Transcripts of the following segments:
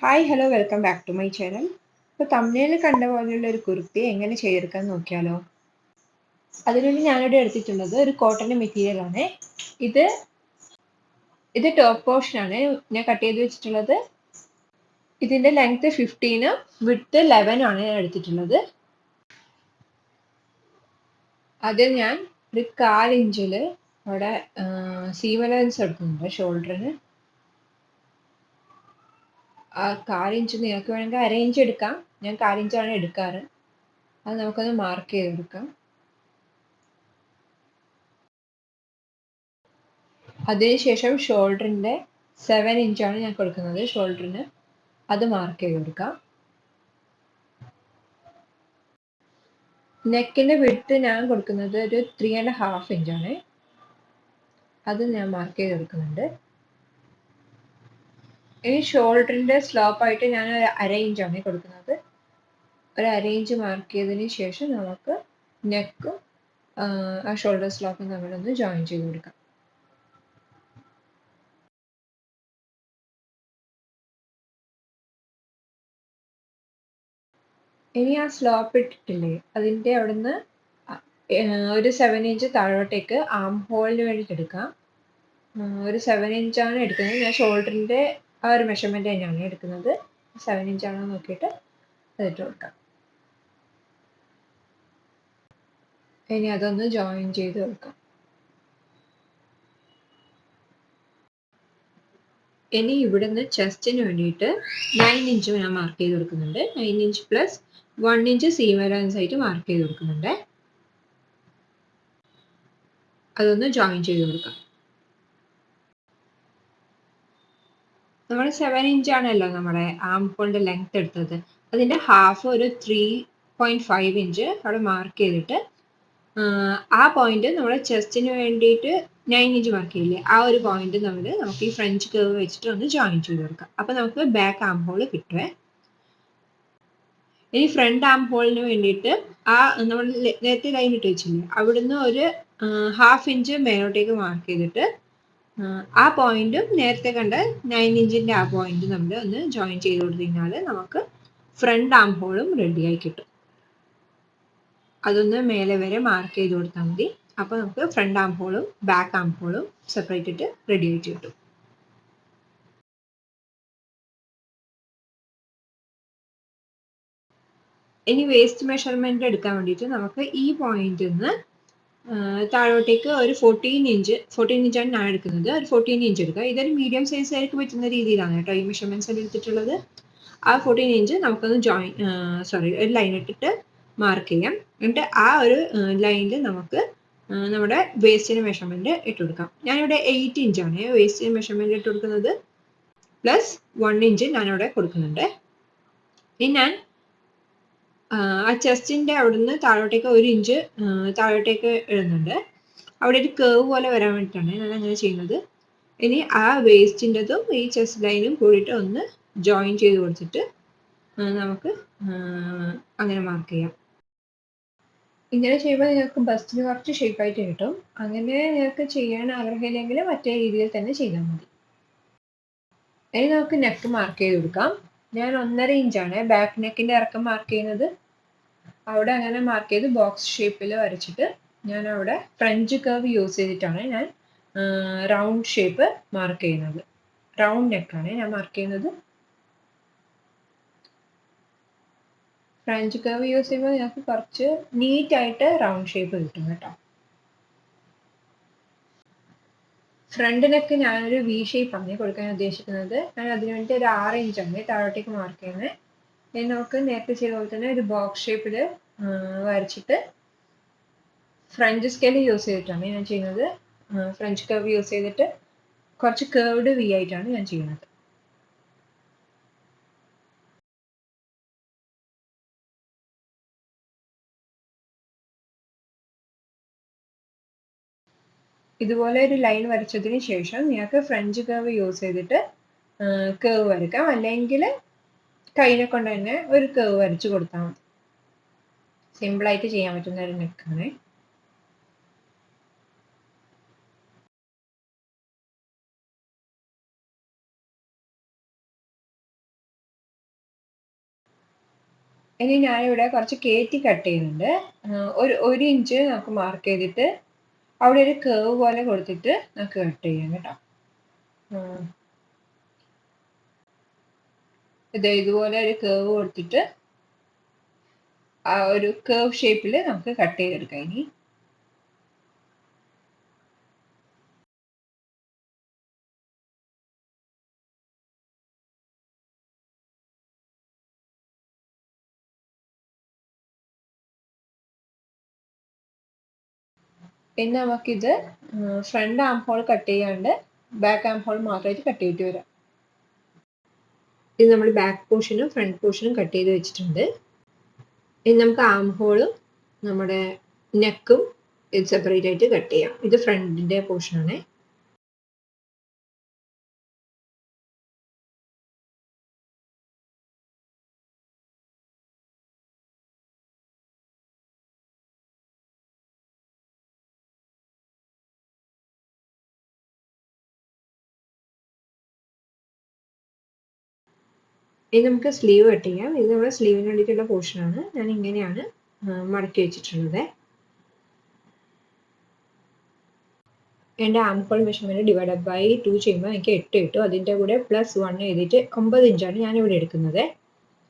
Hi hello welcome back to my channel. ഇപ്പോൾ തമിഴിൽ കണ്ട പോലെയുള്ള ഒരു കുർത്തി എങ്ങനെ ചെയ്തെടുക്കാൻ നോക്കിയാലോ. അതിനുവേണ്ടി ഞാനിവിടെ എടുത്തിട്ടുള്ളത് ഒരു കോട്ടൺ മെറ്റീരിയൽ ആണ്. ഇത് ഇത് ടോപ്പ് പോർഷൻ ആണ് ഞാൻ കട്ട് ചെയ്ത് വെച്ചിട്ടുള്ളത്. ഇതിന്റെ ലെങ്ത് 15 വിഡ്ത്ത് 11 ആണ് ഞാൻ എടുത്തിട്ടുള്ളത്. അത് ഞാൻ ഒരു 1/4 ഇഞ്ചില് അവിടെ സീം അലവൻസ് എടുക്കുന്നുണ്ട് ഷോൾഡറിന്. ആ 1/4 ഇഞ്ച് നിങ്ങൾക്ക് വേണമെങ്കിൽ 1/2 ഇഞ്ച് എടുക്കാം. ഞാൻ 1/4 ഇഞ്ചാണ് എടുക്കാറ്. അത് നമുക്കൊന്ന് മാർക്ക് ചെയ്തെടുക്കാം. അതിനുശേഷം ഷോൾഡറിന്റെ 7 ഇഞ്ചാണ് ഞാൻ കൊടുക്കുന്നത് ഷോൾഡറിന്. അത് മാർക്ക് ചെയ്ത് കൊടുക്കാം. നെക്കിന്റെ വിഡ്ത്ത് ഞാൻ കൊടുക്കുന്നത് ഒരു 3.5 ഇഞ്ചാണ്. അത് ഞാൻ മാർക്ക് ചെയ്ത് കൊടുക്കുന്നുണ്ട്. ഇനി ഷോൾഡറിന്റെ സ്ലോപ്പ് ആയിട്ട് ഞാൻ ഒരു 1/2 ഇഞ്ചാണ് കൊടുക്കുന്നത്. ഒരു 1/2 ഇഞ്ച് മാർക്ക് ചെയ്തതിന് ശേഷം നമുക്ക് നെക്കും ആ ഷോൾഡർ സ്ലോപ്പും തമ്മിലൊന്ന് ജോയിൻ ചെയ്ത് കൊടുക്കാം. ഇനി ആ സ്ലോപ്പ് ഇട്ടിട്ടില്ലേ അതിന്റെ അവിടുന്ന് ഒരു 7 ഇഞ്ച് താഴോട്ടേക്ക് ആം ഹോളിന് വേണ്ടിയിട്ട് എടുക്കാം. ഒരു 7 ഇഞ്ചാണ് എടുക്കുന്നത്. ഞാൻ ഷോൾഡറിന്റെ ആ ഒരു മെഷർമെന്റ് തന്നെയാണ് എടുക്കുന്നത്. 7 ഇഞ്ചാണോ നോക്കിയിട്ട് അതിട്ട് കൊടുക്കാം. ഇനി അതൊന്ന് ജോയിൻ ചെയ്ത് കൊടുക്കാം. ഇനി ഇവിടുന്ന് ചെസ്റ്റിന് വേണ്ടിയിട്ട് 9 ഇഞ്ച് ഞാൻ മാർക്ക് ചെയ്ത് കൊടുക്കുന്നുണ്ട്. 9 inch plus 1 inch seam allowance ആയിട്ട് മാർക്ക് ചെയ്ത് കൊടുക്കുന്നുണ്ട്. അതൊന്ന് ജോയിൻ ചെയ്ത് കൊടുക്കാം. നമ്മൾ 7 ഇഞ്ചാണല്ലോ നമ്മുടെ ആം ഹോളിന്റെ ലെങ്ത് എടുത്തത്. അതിന്റെ ഹാഫ് ഒരു 3.5 ഇഞ്ച് അവിടെ മാർക്ക് ചെയ്തിട്ട് ആ പോയിന്റ് നമ്മുടെ ചെസ്റ്റിന് വേണ്ടിയിട്ട് 9 ഇഞ്ച് മാർക്ക് ചെയ്യില്ലേ, ആ ഒരു പോയിന്റ് നമുക്ക് ഈ ഫ്രഞ്ച് കർവ് വെച്ചിട്ട് ഒന്ന് ജോയിൻ ചെയ്ത് കൊടുക്കാം. അപ്പൊ നമുക്ക് ബാക്ക് ആം ഹോൾ കിട്ടുവേ. ഇനി ഫ്രണ്ട് ആം ഹോളിന് വേണ്ടിയിട്ട് ആ നമ്മൾ നേരത്തെ ലൈൻ ഇട്ട് വെച്ചില്ലേ അവിടുന്ന് ഒരു 1/2 ഇഞ്ച് മേലോട്ടേക്ക് മാർക്ക് ചെയ്തിട്ട് ആ പോയിന്റും നേരത്തെ കണ്ട 9 ഇഞ്ചിന്റെ ആ പോയിന്റ് നമ്മൾ ഒന്ന് ജോയിൻ ചെയ്ത് കൊടുത്തു കഴിഞ്ഞാൽ നമുക്ക് ഫ്രണ്ട് ആം ഹോളും റെഡിയായി കിട്ടും. അതൊന്ന് മേലെ വരെ മാർക്ക് ചെയ്ത് കൊടുത്താൽ മതി. അപ്പോൾ നമുക്ക് ഫ്രണ്ട് ആം ഹോളും ബാക്ക് ആം ഹോളും സെപ്പറേറ്റ് ഇട്ട് റെഡി ആയിട്ട് കിട്ടും. ഇനി വേസ്റ്റ് മെഷർമെന്റ് എടുക്കാൻ വേണ്ടിയിട്ട് നമുക്ക് ഈ പോയിന്റിൽ നിന്ന് താഴോട്ടേക്ക് ഒരു 14 ഇഞ്ചാണ് ഞാൻ എടുക്കുന്നത്. ഒരു 14 ഇഞ്ച് എടുക്കുക. ഇതൊരു മീഡിയം സൈസ് ആയിട്ട് പറ്റുന്ന രീതിയിലാണ് കേട്ടോ ഈ മെഷർമെന്റ്സ് എടുത്തിട്ടുള്ളത്. ആ 14 ഇഞ്ച് നമുക്കൊന്ന് ഒരു ലൈൻ ഇട്ടിട്ട് മാർക്ക് ചെയ്യാം. എന്നിട്ട് ആ ഒരു ലൈനിൽ നമുക്ക് നമ്മുടെ വേസ്റ്റിന് മെഷർമെന്റ് ഇട്ട് കൊടുക്കാം. ഞാനിവിടെ 8 ഇഞ്ചാണ് വേസ്റ്റിന് മെഷർമെന്റ് ഇട്ട് കൊടുക്കുന്നത്. പ്ലസ് 1 ഇഞ്ച് ഞാനിവിടെ കൊടുക്കുന്നുണ്ട്. ഇനി ഞാൻ ആ ചെസ്റ്റിന്റെ അവിടുന്ന് താഴോട്ടേക്ക് 1 ഇഞ്ച് താഴോട്ടേക്ക് ഇടുന്നുണ്ട്. അവിടെ ഒരു കേവ് പോലെ വരാൻ വേണ്ടിയിട്ടാണ് ഞാൻ അങ്ങനെ ചെയ്യുന്നത്. ഇനി ആ വേസ്റ്റിൻ്റെതും ഈ ചെസ്റ്റ് ലൈനും കൂടിയിട്ട് ഒന്ന് ജോയിൻ ചെയ്ത് കൊടുത്തിട്ട് നമുക്ക് അങ്ങനെ മാർക്ക് ചെയ്യാം. ഇങ്ങനെ ചെയ്യുമ്പോൾ നിങ്ങൾക്ക് ബസ്റ്റിന് കുറച്ച് ഷേപ്പായിട്ട് കിട്ടും. അങ്ങനെ നിങ്ങൾക്ക് ചെയ്യാൻ ആഗ്രഹമില്ലെങ്കിൽ മറ്റേ രീതിയിൽ തന്നെ ചെയ്താൽ മതി. ഇനി നമുക്ക് നെക്ക് മാർക്ക് ചെയ്ത് കൊടുക്കാം. ഞാൻ 1.5 ഇഞ്ചാണ് ബാക്ക് നെക്കിന്റെ ഇറക്കം മാർക്ക് ചെയ്യുന്നത്. അവിടെ അങ്ങനെ മാർക്ക് ചെയ്ത് ബോക്സ് ഷേപ്പിൽ വരച്ചിട്ട് ഞാൻ അവിടെ ഫ്രഞ്ച് കർവ് യൂസ് ചെയ്തിട്ടാണ് ഞാൻ റൗണ്ട് ഷേപ്പ് മാർക്ക് ചെയ്യുന്നത്. റൗണ്ട് നെക്കാണ് ഞാൻ മാർക്ക് ചെയ്യുന്നത്. ഫ്രഞ്ച് കർവ് യൂസ് ചെയ്യുമ്പോൾ ഞങ്ങൾക്ക് കുറച്ച് നീറ്റായിട്ട് റൗണ്ട് ഷേപ്പ് കിട്ടും കേട്ടോ. ഫ്രണ്ട് നെക്ക് ഞാനൊരു വി ഷേപ്പാണ് കൊടുക്കാൻ ഉദ്ദേശിക്കുന്നത്. ഞാൻ അതിനു വേണ്ടി ഒരു 6 ഇഞ്ചാണ് താഴോട്ടേക്ക് മാർക്ക് ചെയ്യുന്നത്. ഇനി നമുക്ക് നേരത്തെ ചെയ്ത പോലെ തന്നെ ഒരു ബോക്സ് ഷേപ്പിൽ വരച്ചിട്ട് ഫ്രഞ്ച് സ്കെയിൽ യൂസ് ചെയ്തിട്ടാണ് ഞാൻ ചെയ്യുന്നത്. ഫ്രഞ്ച് കർവ് യൂസ് ചെയ്തിട്ട് കുറച്ച് കേർവ്ഡ് വി ആയിട്ടാണ് ഞാൻ ചെയ്യുന്നത്. ഇതുപോലെ ഒരു ലൈൻ വരച്ചതിന് ശേഷം നിങ്ങൾക്ക് ഫ്രഞ്ച് കർവ് യൂസ് ചെയ്തിട്ട് കേർവ് വരയ്ക്കാം. അല്ലെങ്കിൽ കൈനെ കൊണ്ട് തന്നെ ഒരു കേർവ് വരച്ച് കൊടുത്താൽ മതി. സിമ്പിളായിട്ട് ചെയ്യാൻ പറ്റുന്ന ഒരു നെക്കാണ്. ഇനി ഞാനിവിടെ കുറച്ച് കയറ്റി കട്ട് ചെയ്യുന്നുണ്ട്. ഒരു ഇഞ്ച് നമുക്ക് മാർക്ക് ചെയ്തിട്ട് അവിടെ ഒരു കേവ് പോലെ കൊടുത്തിട്ട് നമുക്ക് കട്ട് ചെയ്യാം കേട്ടോ. ഇതുപോലെ ഒരു കേവ് കൊടുത്തിട്ട് ആ ഒരു കേവ് ഷേപ്പിൽ നമുക്ക് കട്ട് ചെയ്തെടുക്കാം. ഇനി നമുക്കിത് ഫ്രണ്ട് ആം ഹോൾ കട്ട് ചെയ്യാണ്ട് ബാക്ക് ആം ഹോൾ മാത്രമായിട്ട് കട്ട് ചെയ്തിട്ട് വരാം. ഇത് നമ്മൾ ബാക്ക് പോർഷനും ഫ്രണ്ട് പോർഷനും കട്ട് ചെയ്ത് വെച്ചിട്ടുണ്ട്. ഇനി നമുക്ക് ആം ഹോളും നമ്മുടെ നെക്കും ഇത് സെപ്പറേറ്റ് ആയിട്ട് കട്ട് ചെയ്യാം. ഇത് ഫ്രണ്ടിന്റെ പോർഷനാണ്. ഇനി നമുക്ക് സ്ലീവ് കട്ട് ചെയ്യാം. ഇത് നമ്മുടെ സ്ലീവിന് വേണ്ടിയിട്ടുള്ള പോർഷനാണ്. ഞാൻ ഇങ്ങനെയാണ് മടക്കി വെച്ചിട്ടുള്ളത്. എൻ്റെ arm hole measurement divided by 2 ചെയ്യുമ്പോൾ എനിക്ക് 8 കിട്ടും. അതിൻ്റെ കൂടെ +1 എഴുതിയിട്ട് 9 ഇഞ്ചാണ് ഞാനിവിടെ എടുക്കുന്നത്.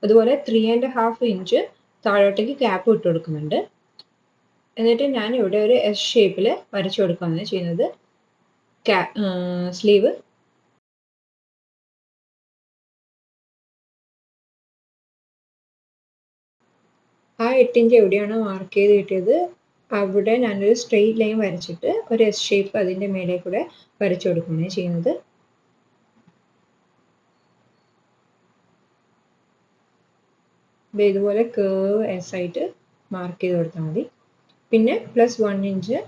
അതുപോലെ 3½ ഇഞ്ച് താഴോട്ടേക്ക് ക്യാപ്പ് ഇട്ട് കൊടുക്കുന്നുണ്ട്. എന്നിട്ട് ഞാൻ ഇവിടെ ഒരു S ഷേപ്പിൽ വരച്ചു കൊടുക്കുകയാണ് ചെയ്യുന്നത് സ്ലീവ്. ആ 8 ഇഞ്ച് എവിടെയാണോ മാർക്ക് ചെയ്ത് കിട്ടിയത് അവിടെ ഞാനൊരു സ്ട്രെയിറ്റ് ലൈൻ വരച്ചിട്ട് ഒരു S ഷേപ്പ് അതിൻ്റെ മേലെ കൂടെ വരച്ചു കൊടുക്കുകയാണ് ചെയ്യുന്നത്. ഇതുപോലെ കേവ് S ആയിട്ട് മാർക്ക് ചെയ്ത് കൊടുത്താൽ മതി. പിന്നെ +1 ഇഞ്ച്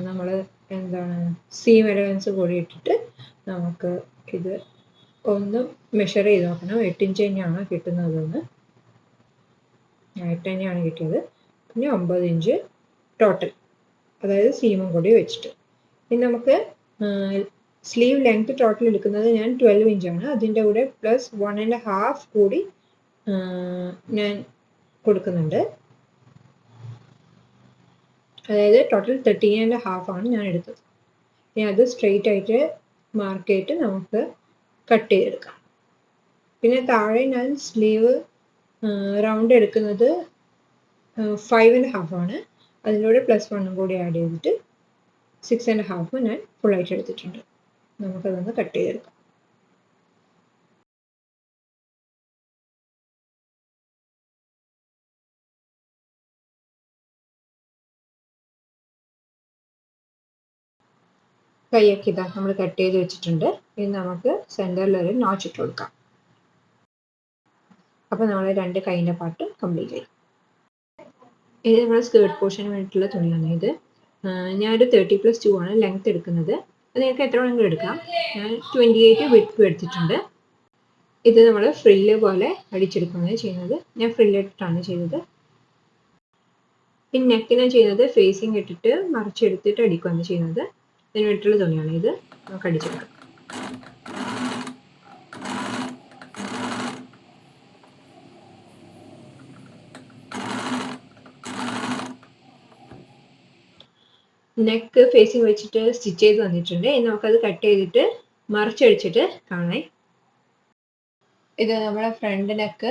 നമ്മൾ എന്താണ് സീം അലവൻസ് കൂടി ഇട്ടിട്ട് നമുക്ക് ഇത് ഒന്ന് മെഷർ ചെയ്ത് നോക്കണം. 8 ഇഞ്ച് തന്നെയാണോ കിട്ടുന്നതെന്ന്. 8 തന്നെയാണ് കിട്ടിയത്. പിന്നെ 9 ഇഞ്ച് ടോട്ടൽ, അതായത് സീമും കൂടി വെച്ചിട്ട്. ഇനി നമുക്ക് സ്ലീവ് ലെങ്ത് ടോട്ടൽ എടുക്കുന്നത് ഞാൻ 12 ഇഞ്ചാണ്. അതിൻ്റെ കൂടെ +1½ കൂടി ഞാൻ കൊടുക്കുന്നുണ്ട്. അതായത് ടോട്ടൽ 13½ ആണ് ഞാൻ എടുത്തത്. ഇനി അത് സ്ട്രെയിറ്റ് ആയിട്ട് മാർക്ക് ചെയ്തിട്ട് നമുക്ക് കട്ട് ചെയ്തെടുക്കാം. പിന്നെ താഴെ ഞാൻ സ്ലീവ് റൗണ്ട് എടുക്കുന്നത് 5½ ആണ്. അതിലൂടെ +1 കൂടി ആഡ് ചെയ്തിട്ട് 6½ ഞാൻ ഫുള്ളായിട്ട് എടുത്തിട്ടുണ്ട്. നമുക്കതൊന്ന് കട്ട് ചെയ്തെടുക്കാം. കൈയൊക്കെ ഇതാ നമ്മൾ കട്ട് ചെയ്ത് വെച്ചിട്ടുണ്ട്. ഇനി നമുക്ക് സെൻറ്ററിൽ ഒരു നോച്ച് ഇട്ട് കൊടുക്കാം. അപ്പോൾ നമ്മൾ 2 കൈയിൻ്റെ പാർട്ട് കംപ്ലീറ്റ് ആയി. ഇത് നമ്മുടെ സ്കേർട്ട് പോർഷന് വേണ്ടിയിട്ടുള്ള തുണിയാണ്. ഇത് ഞാനൊരു 30+2 ആണ് ലെങ്ത് എടുക്കുന്നത്. അത് നിങ്ങൾക്ക് എത്ര വേണമെങ്കിലും എടുക്കാം. ഞാൻ 28 വിഡ്ത്ത് എടുത്തിട്ടുണ്ട്. ഇത് നമ്മൾ ഫ്രില്ല് പോലെ അടിച്ചെടുക്കുകയാണ് ചെയ്യുന്നത്. ഞാൻ ഫ്രില്ലിട്ടാണ് ചെയ്തത്. പിന്നെ നെക്കിന് ചെയ്യുന്നത് ഫേസിങ് ഇട്ടിട്ട് മറിച്ചെടുത്തിട്ട് അടിക്കുകയാണ് ചെയ്യുന്നത്. അതിന് വേണ്ടിയിട്ടുള്ള തുണിയാണ് ഇത്. നമുക്ക് അടിച്ചെടുക്കാം. നെക്ക് ഫേസിങ് വെച്ചിട്ട് സ്റ്റിച്ച് ചെയ്ത് വന്നിട്ടുണ്ട്. ഇനി നമുക്കത് കട്ട് ചെയ്തിട്ട് മറിച്ചടിച്ചിട്ട് കാണാം. ഇത് നമ്മുടെ ഫ്രണ്ട് നെക്ക്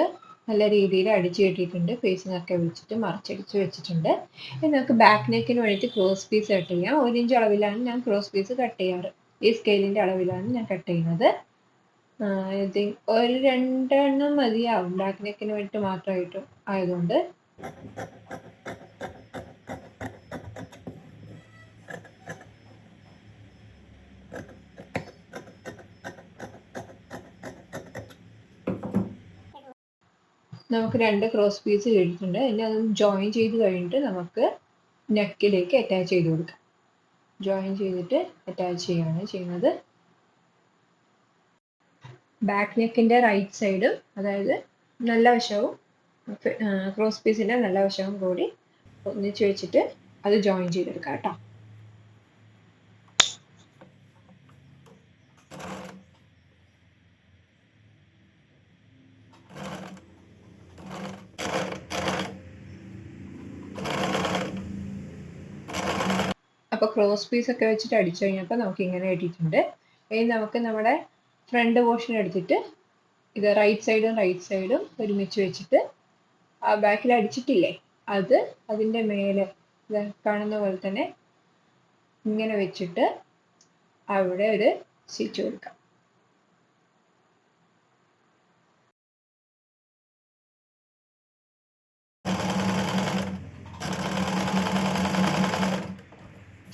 നല്ല രീതിയിൽ അടിച്ചു കെട്ടിയിട്ടുണ്ട്. ഫേസിങ് ഒക്കെ വെച്ചിട്ട് മറിച്ചടിച്ച് വെച്ചിട്ടുണ്ട്. ഇനി നമുക്ക് ബാക്ക് നെക്കിന് വേണ്ടിയിട്ട് ക്രോസ് പീസ് കട്ട് ചെയ്യാം. 1 ഇഞ്ച് അളവിലാണ് ഞാൻ ക്രോസ് പീസ് കട്ട് ചെയ്യാറ്. ഈ സ്കെയിലിൻ്റെ അളവിലാണ് ഞാൻ കട്ട് ചെയ്യുന്നത്. ഒരു 2 എണ്ണം മതിയാവും ബാക്ക് നെക്കിന് വേണ്ടിയിട്ട് മാത്രമായിട്ട് ആയതുകൊണ്ട്. നമുക്ക് 2 ക്രോസ് പീസ് കിട്ടിയിട്ടുണ്ട്. ഇനി അത് ജോയിൻ ചെയ്ത് കഴിഞ്ഞിട്ട് നമുക്ക് നെക്കിലേക്ക് അറ്റാച്ച് ചെയ്ത് കൊടുക്കാം. ജോയിൻ ചെയ്തിട്ട് അറ്റാച്ച് ചെയ്യുകയാണ് ചെയ്യുന്നത്. ബാക്ക് നെക്കിൻ്റെ റൈറ്റ് സൈഡും, അതായത് നല്ല വശവും ക്രോസ് പീസിൻ്റെ നല്ല വശവും കൂടി ഒന്നിച്ച് വെച്ചിട്ട് അത് ജോയിൻ ചെയ്തെടുക്കാം കേട്ടോ. അപ്പോൾ ക്രോസ് പീസ് ഒക്കെ വെച്ചിട്ട് അടിച്ചു കഴിഞ്ഞപ്പോൾ നമുക്ക് ഇങ്ങനെ കിട്ടിയിട്ടുണ്ട്. ഇനി നമുക്ക് നമ്മുടെ ഫ്രണ്ട് പോർഷൻ എടുത്തിട്ട് ഇത് റൈറ്റ് സൈഡും ഒരുമിച്ച് വെച്ചിട്ട് ആ ബാക്കിൽ അടിച്ചിട്ടില്ലേ അത് അതിൻ്റെ മേലെ കാണുന്ന പോലെ തന്നെ ഇങ്ങനെ വെച്ചിട്ട് അവിടെ ഒരു സ്റ്റിച്ച് കൊടുക്കാം.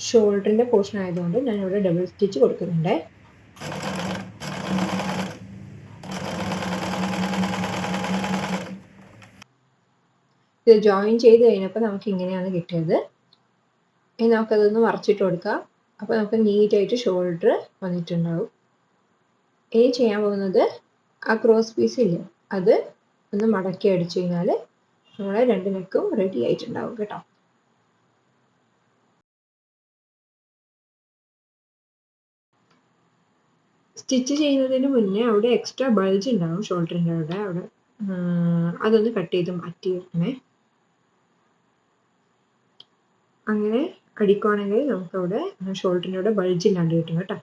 ഷോൾഡറിൻ്റെ പോർഷൻ ആയതുകൊണ്ട് ഞാൻ ഇവിടെ ഡബിൾ സ്റ്റിച്ച് കൊടുക്കുന്നുണ്ട്. ഇത് ജോയിൻ ചെയ്ത് കഴിഞ്ഞപ്പോൾ നമുക്ക് ഇങ്ങനെയാണ് കിട്ടിയത്. ഇനി നമുക്കതൊന്ന് മറച്ചിട്ട് കൊടുക്കാം. അപ്പോൾ നമുക്ക് നീറ്റായിട്ട് ഷോൾഡർ വന്നിട്ടുണ്ടാവും. ഇനി ചെയ്യാൻ പോകുന്നത് ആ ക്രോസ് പീസ് ഇല്ലേ അത് ഒന്ന് മടക്കി അടിച്ചു കഴിഞ്ഞാൽ നമ്മളെ രണ്ട് നെക്കും റെഡി ആയിട്ടുണ്ടാവും കേട്ടോ. സ്റ്റിച്ച് ചെയ്യുന്നതിന് മുന്നേ അവിടെ എക്സ്ട്രാ ബൾജ് ഉണ്ടാവും ഷോൾഡറിൻ്റെ അവിടെ അതൊന്ന് കട്ട് ചെയ്ത് മാറ്റി വെക്കണേ. അങ്ങനെ അടിക്കുവാണെങ്കിൽ നമുക്കവിടെ ഷോൾഡറിൻ്റെ അവിടെ ബൾജ് ഇല്ലാണ്ട് കിട്ടും കേട്ടോ.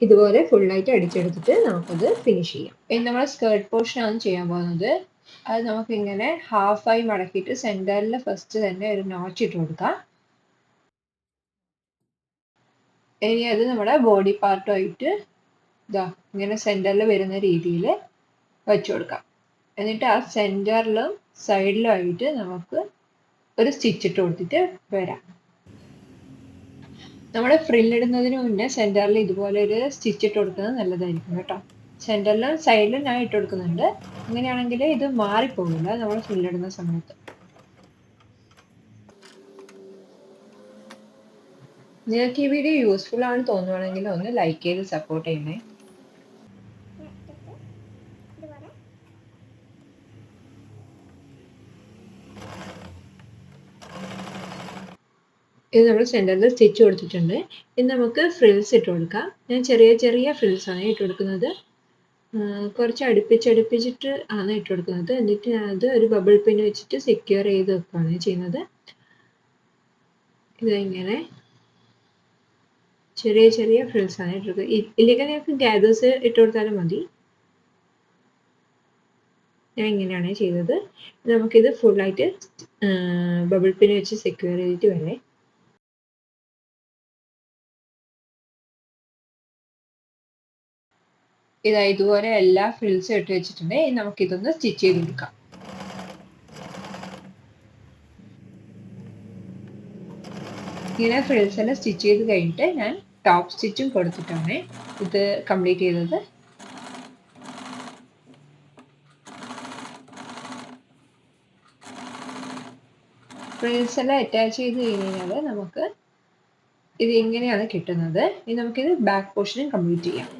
ഇതുപോലെ ഫുള്ളായിട്ട് അടിച്ചെടുത്തിട്ട് നമുക്കത് ഫിനിഷ് ചെയ്യാം. ഇനി നമ്മൾ സ്കേർട്ട് പോർഷൻ ആണ് ചെയ്യാൻ പോകുന്നത്. അത് നമുക്കിങ്ങനെ ഹാഫായി മടക്കിയിട്ട് സെൻറ്ററിൽ ഫസ്റ്റ് തന്നെ ഒരു നോച്ച് ഇട്ട് കൊടുക്കാം. ഇനി അത് നമ്മുടെ ബോഡി പാർട്ടുമായിട്ട് ഇതാ ഇങ്ങനെ സെൻറ്ററിൽ വരുന്ന രീതിയിൽ വെച്ചു കൊടുക്കാം. എന്നിട്ട് ആ സെൻറ്ററിലും സൈഡിലും ആയിട്ട് നമുക്ക് ഒരു സ്റ്റിച്ച് ഇട്ട് കൊടുത്തിട്ട് വരാം. നമ്മുടെ ഫ്രില്ലിടുന്നതിന് മുന്നേ സെൻറ്ററിൽ ഇതുപോലെ ഒരു സ്റ്റിച്ച് ഇട്ട് കൊടുക്കുന്നത് നല്ലതായിരിക്കും കേട്ടോ. സെൻറ്ററിലും സൈഡിലും ഞാൻ ഇട്ട് കൊടുക്കുന്നുണ്ട്. അങ്ങനെയാണെങ്കിൽ ഇത് മാറിപ്പോകില്ല നമ്മൾ ഫ്രില്ലിടുന്ന സമയത്ത്. നിങ്ങൾക്ക് ഈ വീഡിയോ യൂസ്ഫുൾ ആണ് തോന്നുവാണെങ്കിൽ ഒന്ന് ലൈക്ക് ചെയ്ത് സപ്പോർട്ട് ചെയ്യണേ. ഇത് നമ്മൾ സെൻറ്ററിൽ സ്റ്റിച്ച് കൊടുത്തിട്ടുണ്ട്. ഇനി നമുക്ക് ഫ്രിൽസ് ഇട്ട് കൊടുക്കാം. ഞാൻ ചെറിയ ഫ്രിൽസ് ആണ് ഇട്ട് കൊടുക്കുന്നത്. കുറച്ച് അടുപ്പിച്ചിട്ട് ആണ് ഇട്ട് കൊടുക്കുന്നത്. എന്നിട്ട് ഞാനത് ഒരു ബബിൾ പിൻ വെച്ചിട്ട് സെക്യൂർ ചെയ്ത് വെക്കുകയാണ് ചെയ്യുന്നത്. ഇതിങ്ങനെ ചെറിയ ഫ്രിൽസ് ആണ് ഇട്ട് കൊടുക്കുക. ഇല്ലെങ്കിൽ നിങ്ങൾക്ക് ഗാദേഴ്സ് ഇട്ട് കൊടുത്താലും മതി. ഞാൻ ഇങ്ങനെയാണ് ചെയ്തത്. നമുക്കിത് ഫുള്ളായിട്ട് ബബിൾ പിൻ വെച്ച് സെക്യൂർ ചെയ്തിട്ട് വരെ. ഇതാ ഇതുപോലെ എല്ലാ ഫ്രിൽസും ഇട്ട് വെച്ചിട്ടുണ്ട്. ഇനി നമുക്കിതൊന്ന് സ്റ്റിച്ച് ചെയ്ത് കൊടുക്കാം. ഇങ്ങനെ ഫ്രിൽസ് എല്ലാം സ്റ്റിച്ച് ചെയ്ത് കഴിഞ്ഞിട്ട് ഞാൻ ടോപ്പ് സ്റ്റിച്ചും കൊടുത്തിട്ടാണ് ഇത് കംപ്ലീറ്റ് ചെയ്തത്. ഫ്രിൽസ് എല്ലാം അറ്റാച്ച് ചെയ്ത് കഴിഞ്ഞാൽ നമുക്ക് ഇത് ഇങ്ങനെയാണ് കിട്ടുന്നത്. ഇനി നമുക്കിത് ബാക്ക് പോർഷനും കംപ്ലീറ്റ് ചെയ്യാം.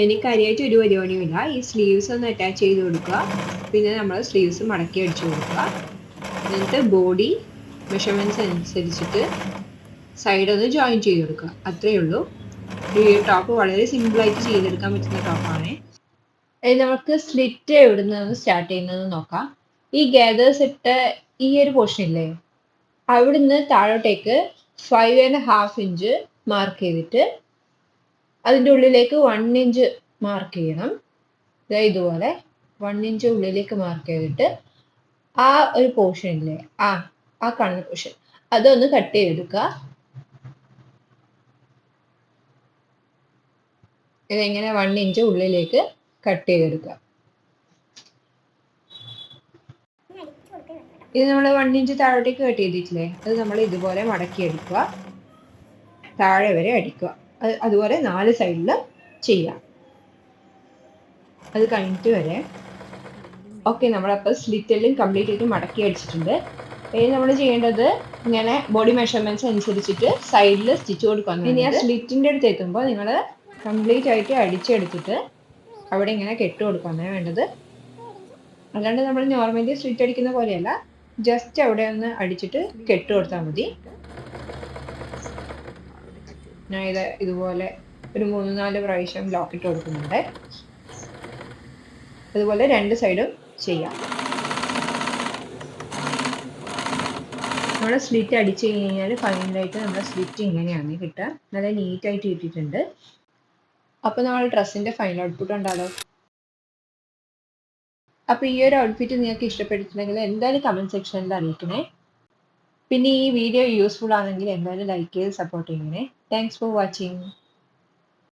എനിക്ക് കാര്യമായിട്ട് ഒരു പരിപാടിയുമില്ല. ഈ സ്ലീവ്സ് ഒന്ന് അറ്റാച്ച് ചെയ്ത് കൊടുക്കുക. പിന്നെ നമ്മൾ സ്ലീവ്സ് മടക്കി അടിച്ചു കൊടുക്കുക. എന്നിട്ട് ബോഡി മെഷർമെൻറ്റ്സ് അനുസരിച്ചിട്ട് സൈഡ് ഒന്ന് ജോയിൻ ചെയ്ത് കൊടുക്കുക. അത്രയേ ഉള്ളൂ. ഈ ടോപ്പ് വളരെ സിമ്പിളായിട്ട് ചെയ്തെടുക്കാൻ പറ്റുന്ന ടോപ്പാണ്. നമുക്ക് സ്ലിറ്റ് എവിടെ നിന്നാണ് സ്റ്റാർട്ട് ചെയ്യുന്നതെന്ന് നോക്കാം. ഈ ഗാദേഴ്സ് ഇട്ട ഈ ഒരു പോർഷൻ ഇല്ലേ അവിടുന്ന് താഴോട്ടേക്ക് 5.5 ഇഞ്ച് മാർക്ക് ചെയ്തിട്ട് അതിൻ്റെ ഉള്ളിലേക്ക് 1 ഇഞ്ച് മാർക്ക് ചെയ്യണം. ഇതുപോലെ 1 ഇഞ്ച് ഉള്ളിലേക്ക് മാർക്ക് ചെയ്തിട്ട് ആ ഒരു പോർഷൻ ഇല്ലേ ആ കാണുന്ന പോർഷൻ അതൊന്ന് കട്ട് ചെയ്തെടുക്കുക. ഇതെങ്ങനെ 1 ഇഞ്ച് ഉള്ളിലേക്ക് കട്ട് ചെയ്തെടുക്കുക. ഇത് നമ്മൾ 1 ഇഞ്ച് താഴോട്ടേക്ക് കട്ട് ചെയ്തിട്ടില്ലേ അത് നമ്മൾ ഇതുപോലെ മടക്കി എടുക്കുക. താഴെ വരെ അടിക്കുക. അതുപോലെ 4 സൈഡിൽ ചെയ്യാം. അത് കഴിഞ്ഞിട്ട് വരെ ഓക്കെ. നമ്മളപ്പോൾ സ്ലിറ്റെല്ലാം കംപ്ലീറ്റ് ആയിട്ട് മടക്കി അടിച്ചിട്ടുണ്ട്. ഇനി നമ്മൾ ചെയ്യേണ്ടത് ഇങ്ങനെ ബോഡി മെഷർമെൻറ്റ്സ് അനുസരിച്ചിട്ട് സൈഡിൽ സ്റ്റിച്ച് കൊടുക്കുക. ഇനി ആ സ്ലിറ്റിൻ്റെ അടുത്ത് എത്തുമ്പോൾ നിങ്ങൾ കംപ്ലീറ്റ് ആയിട്ട് അടിച്ചെടുത്തിട്ട് അവിടെ ഇങ്ങനെ കെട്ട് കൊടുക്കുകയാണ് വേണ്ടത്. അല്ലാണ്ട് നമ്മൾ നോർമലി സ്ലിറ്റ് അടിക്കുന്ന പോലെയല്ല, ജസ്റ്റ് അവിടെ ഒന്ന് അടിച്ചിട്ട് കെട്ട് കൊടുത്താൽ മതി. ഞാൻ ഇതുപോലെ ഒരു 3-4 പ്രാവശ്യം ലോക്കിട്ട് കൊടുക്കുന്നുണ്ട്. അതുപോലെ രണ്ട് സൈഡും ചെയ്യാം. നമ്മുടെ സ്ലിറ്റ് അടിച്ചു കഴിഞ്ഞാൽ ഫൈനലായിട്ട് നമ്മുടെ സ്ലിറ്റ് ഇങ്ങനെയാണ് കിട്ടുക. നല്ല നീറ്റായിട്ട് കിട്ടിയിട്ടുണ്ട്. അപ്പോൾ നമ്മൾ ഡ്രസ്സിൻ്റെ ഫൈനൽ ഔട്ട്പുട്ട് ഉണ്ടാലോ. അപ്പോൾ ഈ ഒരു ഔട്ട്ഫിറ്റ് നിങ്ങൾക്ക് ഇഷ്ടപ്പെട്ടിട്ടുണ്ടെങ്കിൽ എന്തായാലും കമൻറ്റ് സെക്ഷനിൽ അറിയിക്കണേ. പിന്നെ ഈ വീഡിയോ യൂസ്ഫുൾ ആണെങ്കിൽ എന്തായാലും ലൈക്ക് ചെയ്ത് സപ്പോർട്ട് ചെയ്യണേ. Thanks for watching.